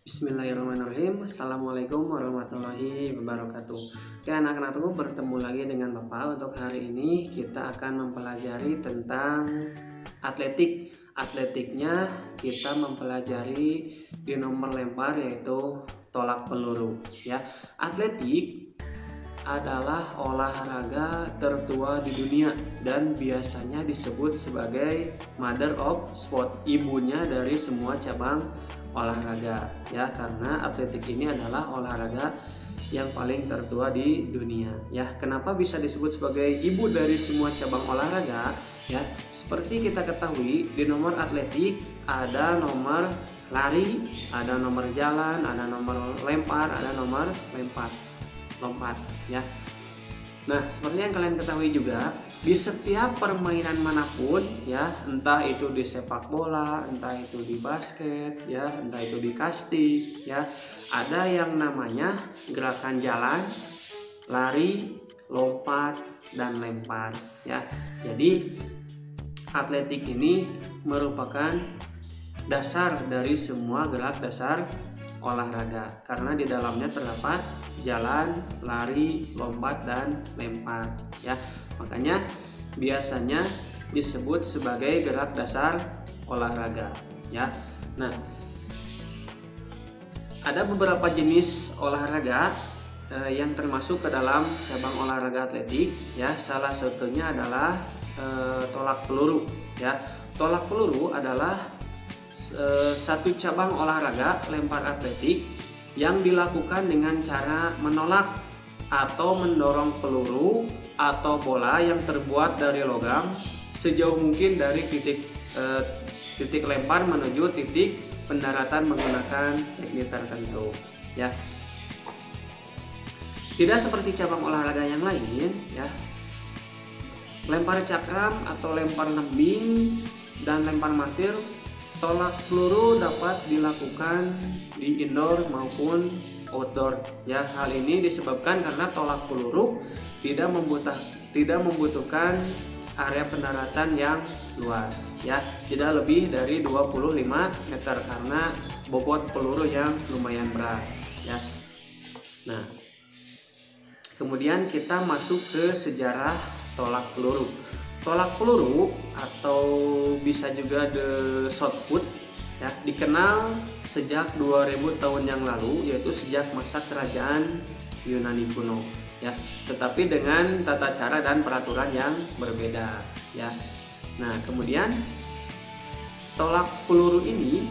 Bismillahirrahmanirrahim. Assalamualaikum warahmatullahi wabarakatuh. Oke anak-anakku, bertemu lagi dengan Bapak. Untuk hari ini kita akan mempelajari tentang atletik. Atletiknya kita mempelajari di nomor lempar, yaitu tolak peluru ya. Atletik adalah olahraga tertua di dunia dan biasanya disebut sebagai mother of sport, ibunya dari semua cabang olahraga ya, karena atletik ini adalah olahraga yang paling tertua di dunia ya. Kenapa bisa disebut sebagai ibu dari semua cabang olahraga ya? Seperti kita ketahui, di nomor atletik ada nomor lari, ada nomor jalan, ada nomor lempar, ada nomor lompat ya. Nah, seperti yang kalian ketahui juga, di setiap permainan manapun ya, entah itu di sepak bola, entah itu di basket ya, entah itu di kasti ya, ada yang namanya gerakan jalan, lari, lompat, dan lempar ya. Jadi atletik ini merupakan dasar dari semua gerak dasar olahraga, karena di dalamnya terdapat jalan, lari, lompat, dan lempar ya. Makanya biasanya disebut sebagai gerak dasar olahraga ya. Nah, ada beberapa jenis olahraga yang termasuk ke dalam cabang olahraga atletik ya. Salah satunya adalah tolak peluru ya. Tolak peluru adalah satu cabang olahraga lempar atletik yang dilakukan dengan cara menolak atau mendorong peluru atau bola yang terbuat dari logam sejauh mungkin dari titik lempar menuju titik pendaratan menggunakan teknik tertentu ya. Tidak seperti cabang olahraga yang lain ya. Lempar cakram atau lempar nembing dan lempar martir, tolak peluru dapat dilakukan di indoor maupun outdoor ya. Hal ini disebabkan karena tolak peluru tidak membutuhkan area pendaratan yang luas ya, tidak lebih dari 25 meter karena bobot peluru yang lumayan berat ya. Nah, kemudian kita masuk ke sejarah tolak peluru. Tolak peluru atau bisa juga the shot put ya, dikenal sejak 2000 tahun yang lalu, yaitu sejak masa kerajaan Yunani kuno ya, tetapi dengan tata cara dan peraturan yang berbeda ya. Nah, kemudian tolak peluru ini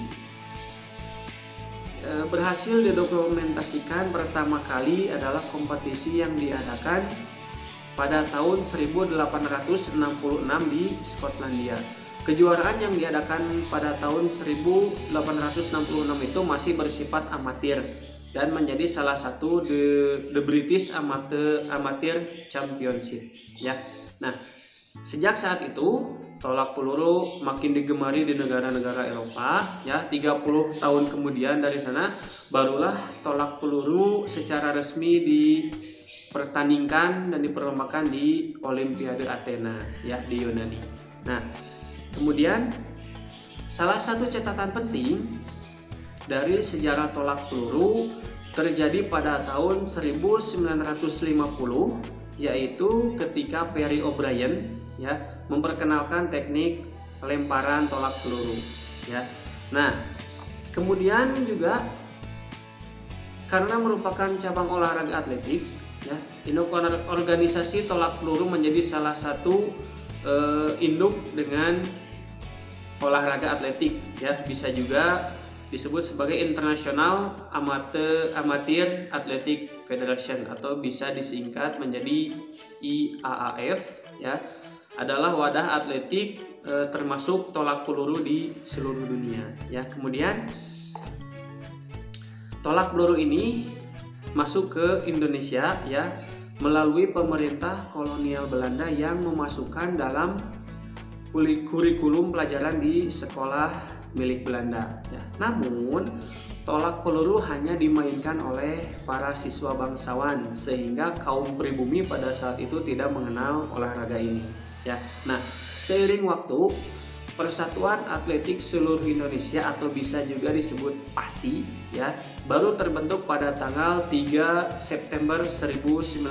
berhasil didokumentasikan pertama kali adalah kompetisi yang diadakan pada tahun 1866 di Skotlandia. Kejuaraan yang diadakan pada tahun 1866 itu masih bersifat amatir dan menjadi salah satu the British Amateur Championship ya. Nah, sejak saat itu tolak peluru makin digemari di negara-negara Eropa ya. 30 tahun kemudian dari sana barulah tolak peluru secara resmi dipertandingkan dan diperlombakan di Olimpiade Athena ya, di Yunani. Nah, kemudian salah satu catatan penting dari sejarah tolak peluru terjadi pada tahun 1950, yaitu ketika Perry O'Brien ya memperkenalkan teknik lemparan tolak peluru ya. Nah, kemudian juga karena merupakan cabang olahraga atletik ya, induk organisasi tolak peluru menjadi salah satu induk dengan olahraga atletik ya. Bisa juga disebut sebagai International Amateur Athletic Federation atau bisa disingkat menjadi IAAF ya. Adalah wadah atletik termasuk tolak peluru di seluruh dunia ya. Kemudian tolak peluru ini masuk ke Indonesia ya melalui pemerintah kolonial Belanda yang memasukkan dalam kurikulum pelajaran di sekolah milik Belanda ya. Namun tolak peluru hanya dimainkan oleh para siswa bangsawan sehingga kaum pribumi pada saat itu tidak mengenal olahraga ini ya. Nah, seiring waktu Persatuan Atletik Seluruh Indonesia atau bisa juga disebut PASI ya, baru terbentuk pada tanggal 3 September 1990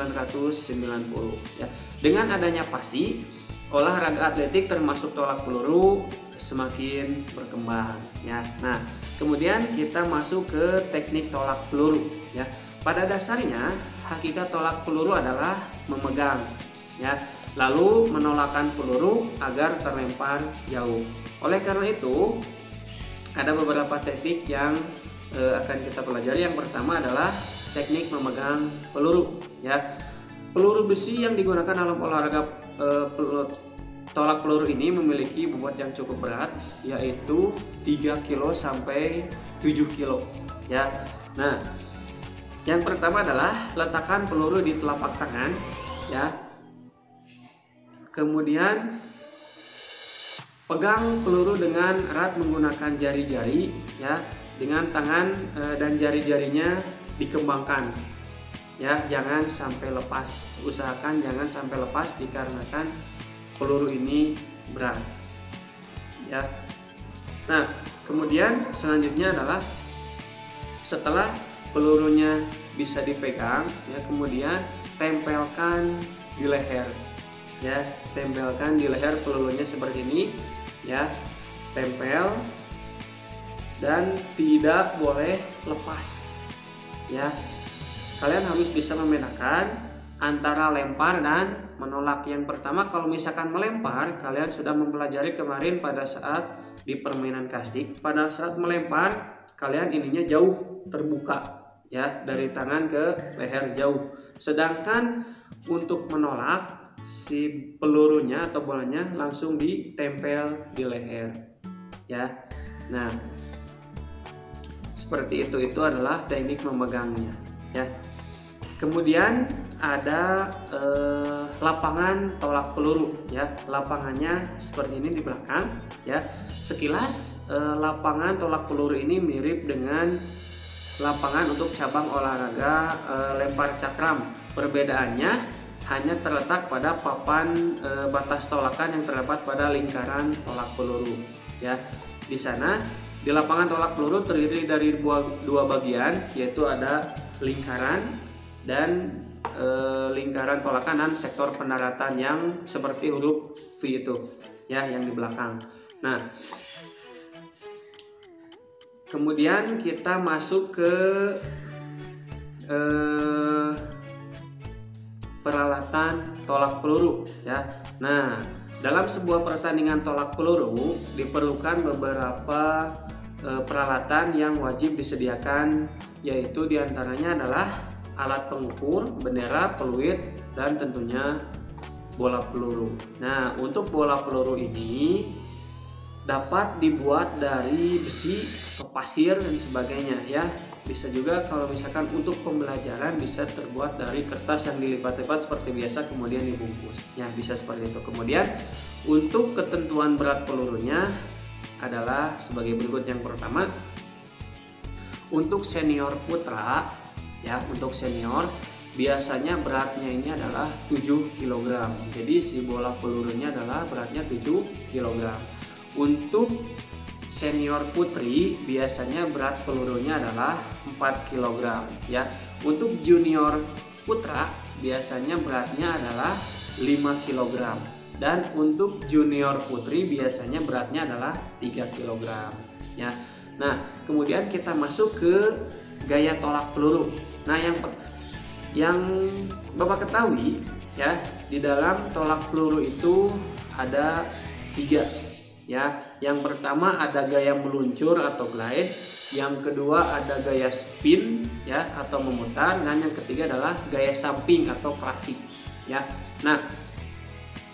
ya. Dengan adanya PASI, olahraga atletik termasuk tolak peluru semakin berkembang ya. Nah, kemudian kita masuk ke teknik tolak peluru ya. Pada dasarnya hakikat tolak peluru adalah memegang ya, lalu menolakkan peluru agar terlempar jauh. Oleh karena itu, ada beberapa teknik yang akan kita pelajari. Yang pertama adalah teknik memegang peluru ya. Peluru besi yang digunakan dalam olahraga tolak peluru ini memiliki bobot yang cukup berat, yaitu 3 kilo sampai 7 kilo ya. Nah, yang pertama adalah letakkan peluru di telapak tangan ya. Kemudian pegang peluru dengan erat menggunakan jari-jari ya, dengan tangan dan jari-jarinya dikembangkan ya, jangan sampai lepas. Usahakan jangan sampai lepas dikarenakan peluru ini berat ya. Nah, kemudian selanjutnya adalah setelah pelurunya bisa dipegang ya, kemudian tempelkan di leher ya, tempelkan di leher pelurunya seperti ini ya, tempel dan tidak boleh lepas ya. Kalian harus bisa membedakan antara lempar dan menolak. Yang pertama, kalau misalkan melempar, kalian sudah mempelajari kemarin pada saat di permainan kastik. Pada saat melempar, kalian ininya jauh terbuka ya, dari tangan ke leher jauh. Sedangkan untuk menolak, si pelurunya atau bolanya langsung ditempel di leher ya. Nah, seperti itu adalah teknik memegangnya ya. Kemudian ada lapangan tolak peluru ya. Lapangannya seperti ini di belakang ya. Sekilas lapangan tolak peluru ini mirip dengan lapangan untuk cabang olahraga lempar cakram. Perbedaannya hanya terletak pada papan batas tolakan yang terdapat pada lingkaran tolak peluru ya. Di sana di lapangan tolak peluru terdiri dari dua bagian, yaitu ada lingkaran dan lingkaran tolakan dan sektor pendaratan yang seperti huruf V itu ya, yang di belakang. Nah, kemudian kita masuk ke peralatan tolak peluru ya. Nah, dalam sebuah pertandingan tolak peluru diperlukan beberapa peralatan yang wajib disediakan, yaitu diantaranya adalah alat pengukur, bendera, peluit, dan tentunya bola peluru. Nah, untuk bola peluru ini dapat dibuat dari besi atau pasir dan sebagainya ya. Bisa juga kalau misalkan untuk pembelajaran bisa terbuat dari kertas yang dilipat-lipat seperti biasa kemudian dibungkus ya, bisa seperti itu. Kemudian untuk ketentuan berat pelurunya adalah sebagai berikut. Yang pertama, untuk senior putra ya, untuk senior biasanya beratnya ini adalah 7 kg. Jadi si bola pelurunya adalah beratnya 7 kg. Untuk senior putri biasanya berat pelurunya adalah 4 kg ya. Untuk junior putra biasanya beratnya adalah 5 kg. Dan untuk junior putri biasanya beratnya adalah 3 kg ya. Nah, kemudian kita masuk ke gaya tolak peluru. Nah, yang Bapak ketahui ya, di dalam tolak peluru itu ada 3 ya. Yang pertama ada gaya meluncur atau glide, yang kedua ada gaya spin ya atau memutar, dan yang ketiga adalah gaya samping atau klasik ya. Nah,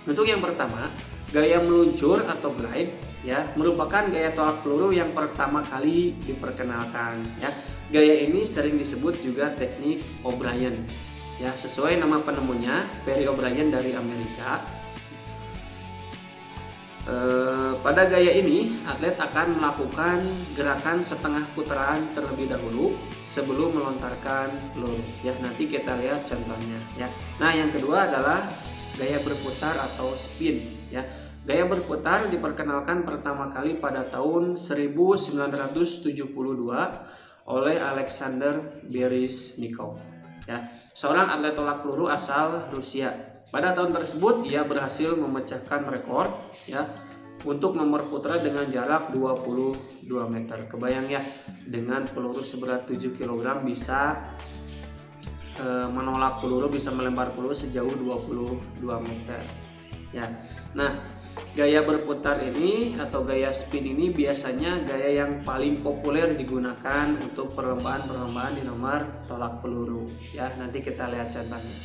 untuk yang pertama, gaya meluncur atau glide ya merupakan gaya tolak peluru yang pertama kali diperkenalkan ya. Gaya ini sering disebut juga teknik O'Brien ya, sesuai nama penemunya Perry O'Brien dari Amerika. Pada gaya ini atlet akan melakukan gerakan setengah putaran terlebih dahulu sebelum melontarkan peluru ya. Nanti kita lihat contohnya ya. Nah, yang kedua adalah gaya berputar atau spin ya. Gaya berputar diperkenalkan pertama kali pada tahun 1972 oleh Alexander Bereznikov, ya, seorang atlet tolak peluru asal Rusia. Pada tahun tersebut ia berhasil memecahkan rekor, ya, untuk nomor putra dengan jarak 22 meter. Kebayang ya, dengan peluru seberat 7 kg bisa menolak peluru, bisa melempar peluru sejauh 22 meter, ya. Nah, gaya berputar ini atau gaya spin ini biasanya gaya yang paling populer digunakan untuk perlombaan-perlombaan di nomor tolak peluru, ya. Nanti kita lihat contohnya.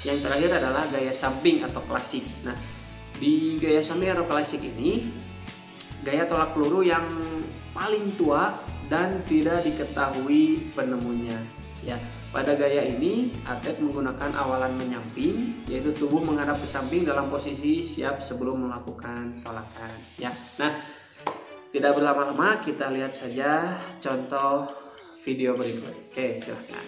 Yang terakhir adalah gaya samping atau klasik. Nah, di gaya samping atau klasik ini gaya tolak peluru yang paling tua dan tidak diketahui penemunya, ya. Pada gaya ini, atlet menggunakan awalan menyamping, yaitu tubuh menghadap ke samping dalam posisi siap sebelum melakukan tolakan, ya. Nah, tidak berlama-lama, kita lihat saja contoh video berikut. Oke, silahkan.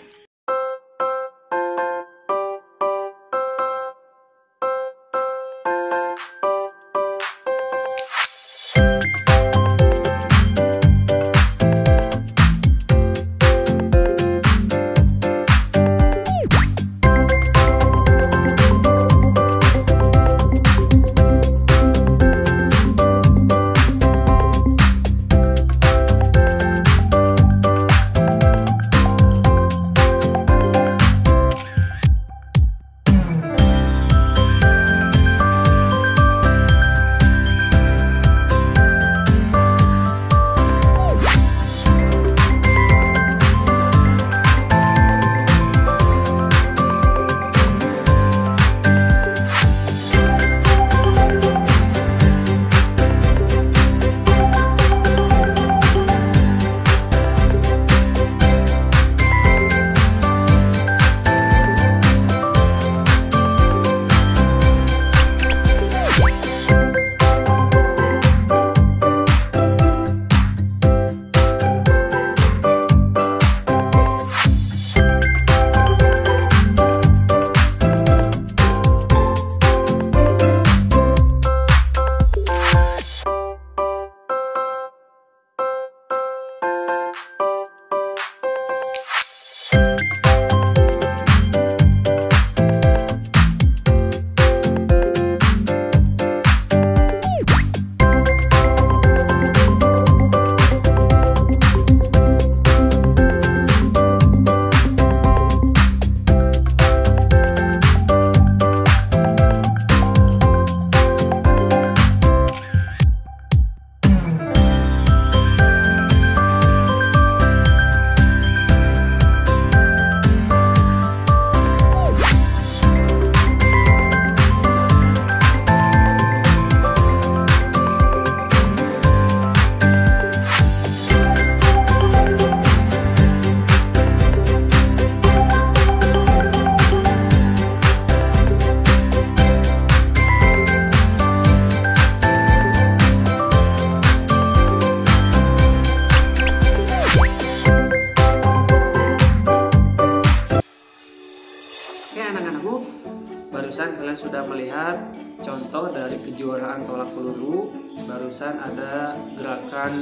Barusan kalian sudah melihat contoh dari kejuaraan tolak peluru. Barusan ada gerakan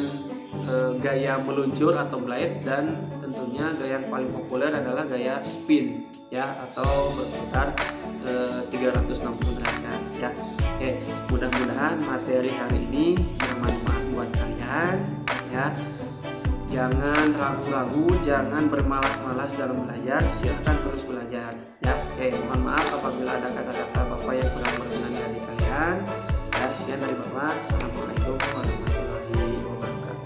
gaya meluncur atau glide, dan tentunya gaya yang paling populer adalah gaya spin, ya, atau berputar 360 derajat, ya. Oke, mudah-mudahan materi hari ini bermanfaat buat kalian, ya. Jangan ragu-ragu, jangan bermalas-malas dalam belajar, silahkan terus belajar, ya. Oke, mohon maaf apabila ada kata-kata Bapak yang kurang berkenan dari kalian. Ya, sekian dari Bapak. Assalamualaikum warahmatullahi wabarakatuh.